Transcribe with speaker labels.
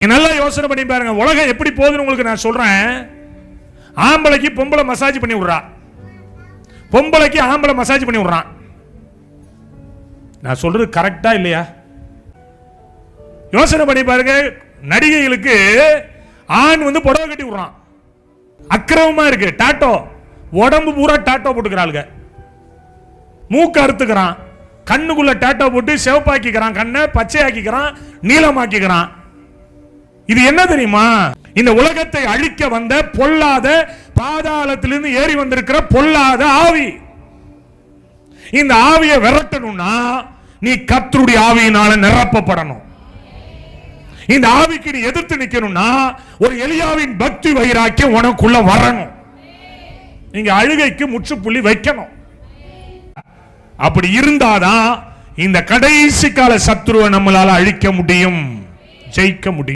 Speaker 1: நல்லா யோசனை பண்ணி பாருங்க, உலகம் எப்படி போகுதுன்னு உங்களுக்கு நான் சொல்றேன். ஆம்பளைக்கு பொம்பளை மசாஜ் பண்ணி விடுறா, பொம்பளைக்கு ஆம்பளை மசாஜ் பண்ணி விடுறான். நான் சொல்றது கரெக்டா இல்லையா? யோசனை பண்ணி பாருங்க. நடிகைகளுக்கு ஆண் புடவை கட்டி விடுறான், அக்கிரமமா இருக்கு. டாட்டோ, உடம்பு பூரா டாட்டோ போட்டுக்கிறாளுங்க. மூக்க அறுத்துக்கிறான், கண்ணுக்குள்ள டாட்டோ போட்டு சிவப்பாக்கிக்கிறான், கண்ணை பச்சையாக்கிக்கிறான், நீளமாக்கிக்கிறான். இது என்ன தெரியுமா? இந்த உலகத்தை அழிக்க வந்த பொல்லாத, பாதாளத்திலிருந்து ஏறி வந்திருக்கிற பொல்லாத ஆவி. இந்த ஆவியை விரட்டணும்னா நீ கர்த்தருடைய ஆவியினால நிரப்பப்படணும். இந்த ஆவிக்கு நீ எதிர்த்து நிக்கணும்னா ஒரு எலியாவின் பக்தி வைராக்கியம் உனக்குள்ள வரணும். நீங்க அழுகைக்கு முற்றுப்புள்ளி வைக்கணும். அப்படி இருந்தாதான் இந்த கடைசி கால சத்துருவை நம்மளால அழிக்க முடியும், ஜெயிக்க முடியும்.